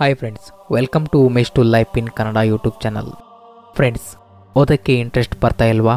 Hi friends, welcome to Umesh to life in Kannada YouTube channel. Friends, ಓದೋಕ್ಕೆ interest ಬರ್ತಾ ಇಲ್ವಾ?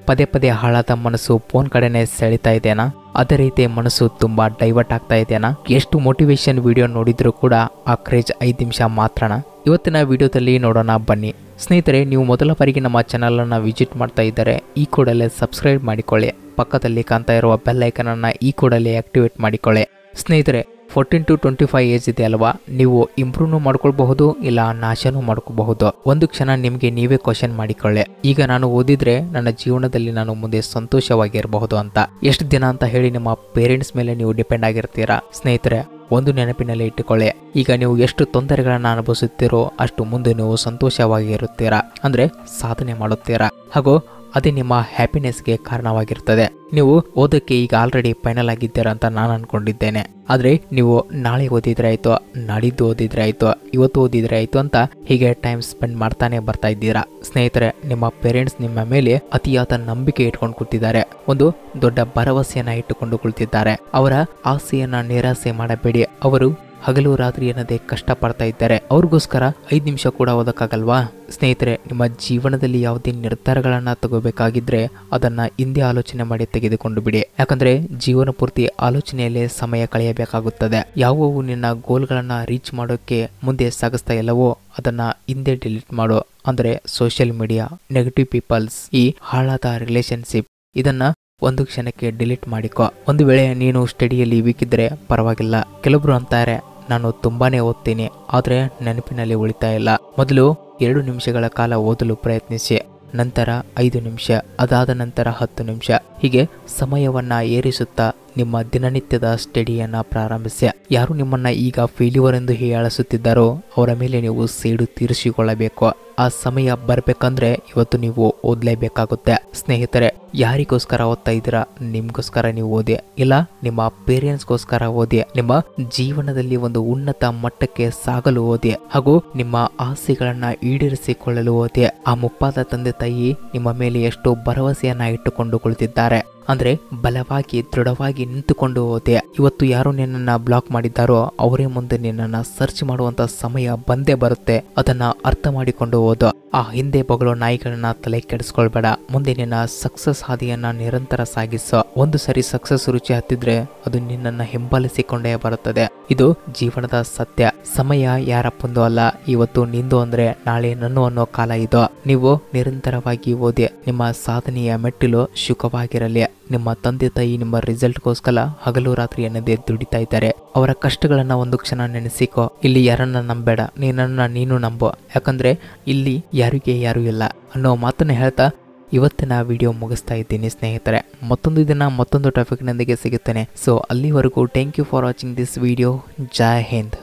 ಪದೇ ಪದೇ ಹಾಳಾದ ಮನಸ್ಸು ಫೋನ್ ಕಡೆನೇ ಸೆಳೀತಾ ಇದೆಯಾ? ಅದೇ ರೀತಿ ಮನಸ್ಸು ತುಂಬ ಡೈವರ್ಟ್ ಆಗ್ತಾ ಇದೆಯಾ? ಎಷ್ಟು ಮೋಟಿವೇಶನ್ ವಿಡಿಯೋ ನೋಡಿದ್ರೂ ಕೂಡ ಆ ಕ್ರೇಜ್ 5 ನಿಮಿಷ ಮಾತ್ರನಾ? ಇವತ್ತಿನ ವಿಡಿಯೋದಲ್ಲಿ ನೋಡೋಣ ಬನ್ನಿ. ಸ್ನೇಹಿತರೆ, ನೀವು ಮೊದಲ ಬಾರಿಗೆ ನಮ್ಮ ಚಾನಲನ್ನು ವಿಸಿಟ್ ಮಾಡ್ತಾ ಇದ್ದರೆ ಈ ಕೂಡಲೇ ಸಬ್ಸ್ಕ್ರೈಬ್ ಮಾಡಿಕೊಳ್ಳಿ. ಪಕ್ಕದಲ್ಲಿ ಕಾಣ್ತಾ ಇರುವ ಬೆಲ್ ಐಕನನ್ನು ಈ ಕೂಡಲೇ ಆಕ್ಟಿವೇಟ್ ಮಾಡಿಕೊಳ್ಳಿ. ಸ್ನೇಹಿತರೆ, 14 to 25 ಏಜ್ ಇದೆ ಅಲ್ವಾ? ನೀವು ಇಂಪ್ರೂವ್ನು ಮಾಡ್ಕೊಳ್ಬಹುದು, ಇಲ್ಲ ನಾಶನೂ ಮಾಡ್ಕೋಬಹುದು. ಒಂದು ಕ್ಷಣ ನಿಮಗೆ ನೀವೇ ಕ್ವಶನ್ ಮಾಡಿಕೊಳ್ಳಿ, ಈಗ ನಾನು ಓದಿದ್ರೆ ನನ್ನ ಜೀವನದಲ್ಲಿ ನಾನು ಮುಂದೆ ಸಂತೋಷವಾಗಿರಬಹುದು ಅಂತ. ಎಷ್ಟು ದಿನ ಅಂತ ಹೇಳಿ ನಿಮ್ಮ ಪೇರೆಂಟ್ಸ್ ಮೇಲೆ ನೀವು ಡಿಪೆಂಡ್ ಆಗಿರ್ತೀರಾ? ಸ್ನೇಹಿತರೆ, ಒಂದು ನೆನಪಿನಲ್ಲಿ ಇಟ್ಟುಕೊಳ್ಳಿ, ಈಗ ನೀವು ಎಷ್ಟು ತೊಂದರೆಗಳನ್ನು ಅನುಭವಿಸುತ್ತೀರೋ ಅಷ್ಟು ಮುಂದೆ ನೀವು ಸಂತೋಷವಾಗಿರುತ್ತೀರಾ, ಅಂದ್ರೆ ಸಾಧನೆ ಮಾಡುತ್ತೀರಾ. ಹಾಗೂ ಅದೇ ನಿಮ್ಮ ಹ್ಯಾಪಿನೆಸ್ಗೆ ಕಾರಣವಾಗಿರ್ತದೆ. ನೀವು ಓದೋಕ್ಕೆ ಈಗ ಆಲ್ರೆಡಿ ಫೈನಲ್ ಆಗಿದ್ದೀರಾ ಅಂತ ನಾನು ಅನ್ಕೊಂಡಿದ್ದೇನೆ. ಆದರೆ ನೀವು ನಾಳೆ ಓದಿದ್ರೆ ಆಯ್ತು, ನಾಡಿದ್ದು ಓದಿದ್ರೆ ಆಯ್ತು, ಇವತ್ತು ಓದಿದ್ರೆ ಆಯ್ತು ಅಂತ ಹೀಗೆ ಟೈಮ್ ಸ್ಪೆಂಡ್ ಮಾಡ್ತಾನೆ ಬರ್ತಾ ಇದ್ದೀರಾ. ಸ್ನೇಹಿತರೆ, ನಿಮ್ಮ ಪೇರೆಂಟ್ಸ್ ನಿಮ್ಮ ಮೇಲೆ ಅತಿಯಾದ ನಂಬಿಕೆ ಇಟ್ಕೊಂಡು ಕೂತಿದ್ದಾರೆ, ಒಂದು ದೊಡ್ಡ ಭರವಸೆಯನ್ನ ಇಟ್ಟುಕೊಂಡು ಕುಳಿತಿದ್ದಾರೆ. ಅವರ ಆಸೆಯನ್ನ ನಿರಾಸೆ ಮಾಡಬೇಡಿ. ಅವರು ಹಗಲು ರಾತ್ರಿ ಅನ್ನದೇ ಕಷ್ಟ ಪಡ್ತಾ ಇದ್ದಾರೆ. ಅವ್ರಿಗೋಸ್ಕರ 5 ನಿಮಿಷ ಕೂಡ ಓದಕ್ಕಾಗಲ್ವಾ? ಸ್ನೇಹಿತರೆ, ನಿಮ್ಮ ಜೀವನದಲ್ಲಿ ಯಾವುದೇ ನಿರ್ಧಾರಗಳನ್ನ ತಗೋಬೇಕಾಗಿದ್ರೆ ಅದನ್ನ ಹಿಂದೆ ಆಲೋಚನೆ ಮಾಡಿ ತೆಗೆದುಕೊಂಡು ಬಿಡಿ. ಯಾಕಂದ್ರೆ ಜೀವನ ಪೂರ್ತಿ ಆಲೋಚನೆಯಲ್ಲೇ ಸಮಯ ಕಳೆಯಬೇಕಾಗುತ್ತದೆ. ಯಾವುವು ನಿನ್ನ ಗೋಲ್ಗಳನ್ನ ರೀಚ್ ಮಾಡೋಕೆ ಮುಂದೆ ಸಾಗಿಸ್ತಾ ಇಲ್ಲವೋ ಅದನ್ನ ಹಿಂದೆ ಡಿಲೀಟ್ ಮಾಡು. ಅಂದ್ರೆ ಸೋಷಿಯಲ್ ಮೀಡಿಯಾ, ನೆಗೆಟಿವ್ ಪೀಪಲ್ಸ್, ಈ ಹಾಳಾದ ರಿಲೇಶನ್ಶಿಪ್, ಇದನ್ನ ಒಂದು ಕ್ಷಣಕ್ಕೆ ಡಿಲೀಟ್ ಮಾಡಿಕೊ. ಒಂದು ವೇಳೆ ನೀನು ಸ್ಟಡಿಯಲ್ಲಿ ವೀಕ್ ಇದ್ರೆ ಪರವಾಗಿಲ್ಲ. ಕೆಲವೊಬ್ರು ಅಂತಾರೆ, ನಾನು ತುಂಬಾನೇ ಓದ್ತೀನಿ ಆದ್ರೆ ನೆನಪಿನಲ್ಲಿ ಉಳಿತಾ ಇಲ್ಲ. ಮೊದಲು 2 ನಿಮಿಷಗಳ ಕಾಲ ಓದಲು ಪ್ರಯತ್ನಿಸಿ, ನಂತರ 5 ನಿಮಿಷ, ಅದಾದ ನಂತರ 10 ನಿಮಿಷ, ಹೀಗೆ ಸಮಯವನ್ನ ಏರಿಸುತ್ತಾ ನಿಮ್ಮ ದಿನನಿತ್ಯದ ಸ್ಟಡಿಯನ್ನ ಪ್ರಾರಂಭಿಸಿ. ಯಾರು ನಿಮ್ಮನ್ನ ಈಗ ಫೇಲ್ಯೂರ್ ಎಂದು ಹೀಯಾಳಿಸುತ್ತಿದ್ದಾರೋ ಅವರ ಮೇಲೆ ನೀವು ಸೇಡು ತೀರಿಸಿಕೊಳ್ಳಬೇಕು. ಆ ಸಮಯ ಬರ್ಬೇಕಂದ್ರೆ ಇವತ್ತು ನೀವು ಓದ್ಲೇಬೇಕಾಗುತ್ತೆ. ಸ್ನೇಹಿತರೆ, ಯಾರಿಗೋಸ್ಕರ ಓದ್ತಾ ಇದ್ದೀರಾ? ನಿಮ್ಗೋಸ್ಕರ ನೀವು ಓದಿ, ಇಲ್ಲ ನಿಮ್ಮ ಪೇರೆಂಟ್ಸ್ಗೋಸ್ಕರ ಓದಿ. ನಿಮ್ಮ ಜೀವನದಲ್ಲಿ ಒಂದು ಉನ್ನತ ಮಟ್ಟಕ್ಕೆ ಸಾಗಲು ಓದಿ, ಹಾಗೂ ನಿಮ್ಮ ಆಸೆಗಳನ್ನ ಈಡೇರಿಸಿಕೊಳ್ಳಲು ಓದಿ. ಆ ಮುಪ್ಪಾದ ತಂದೆ ತಾಯಿ ನಿಮ್ಮ ಮೇಲೆ ಎಷ್ಟೋ ಭರವಸೆಯನ್ನ ಇಟ್ಟುಕೊಂಡು ಕುಳಿತಿದ್ದಾರೆ. ಅಂದ್ರೆ ಬಲವಾಗಿ ದೃಢವಾಗಿ ನಿಂತುಕೊಂಡು ಓದಿ. ಇವತ್ತು ಯಾರು ನಿನ್ನನ್ನ ಬ್ಲಾಕ್ ಮಾಡಿದ್ದಾರೋ ಅವರೇ ಮುಂದೆ ನಿನ್ನನ್ನ ಸರ್ಚ್ ಮಾಡುವಂತ ಸಮಯ ಬಂದೇ ಬರುತ್ತೆ. ಅದನ್ನ ಅರ್ಥ ಮಾಡಿಕೊಂಡು ಓದು. ಆ ಹಿಂದೆ ಬಗಳು ನಾಯಿಗಳನ್ನ ತಲೆ ಕೆಡಿಸ್ಕೊಳ್ಬೇಡ. ಮುಂದೆ ನಿನ್ನ ಸಕ್ಸಸ್ ಹಾದಿಯನ್ನ ನಿರಂತರ ಸಾಗಿಸೋ. ಒಂದು ಸರಿ ಸಕ್ಸಸ್ ರುಚಿ ಹತ್ತಿದ್ರೆ ಅದು ನಿನ್ನನ್ನ ಹಿಂಬಾಲಿಸಿಕೊಂಡೇ ಬರುತ್ತದೆ. ಇದು ಜೀವನದ ಸತ್ಯ. ಸಮಯ ಯಾರಪ್ಪಂದು ಅಲ್ಲ, ಇವತ್ತು ನಿಂದು ಅಂದ್ರೆ ನಾಳೆ ನನ್ನು ಅನ್ನೋ ಕಾಲ ಇದು. ನೀವು ನಿರಂತರವಾಗಿ ಓದಿ. ನಿಮ್ಮ ಸಾಧನೆಯ ಮೆಟ್ಟಿಲು ಸುಖವಾಗಿರಲಿ. ನಿಮ್ಮ ತಂದೆ ತಾಯಿ ನಿಮ್ಮ ರಿಸಲ್ಟ್ಗೋಸ್ಕರ ಹಗಲು ರಾತ್ರಿ ಎನ್ನದೇ ದುಡಿತಾ ಇದ್ದಾರೆ. ಅವರ ಕಷ್ಟಗಳನ್ನ ಒಂದು ಕ್ಷಣ ನೆನೆಸಿಕೋ. ಇಲ್ಲಿ ಯಾರನ್ನ ನಂಬೇಡ, ನೀನು ನಂಬು. ಯಾಕಂದ್ರೆ ಇಲ್ಲಿ ಯಾರಿಗೆ ಯಾರು ಇಲ್ಲ ಅನ್ನೋ ಮಾತನ್ನ ಹೇಳ್ತಾ ಇವತ್ತಿನ ವಿಡಿಯೋ ಮುಗಿಸ್ತಾ ಇದ್ದೀನಿ. ಸ್ನೇಹಿತರೆ, ಮತ್ತೊಂದು ದಿನ ಮತ್ತೊಂದು ಟಾಪಿಕ್ನೊಂದಿಗೆ ಸಿಗುತ್ತೇನೆ. ಸೊ ಅಲ್ಲಿವರೆಗೂ thank you for watching this video. Jai Hind.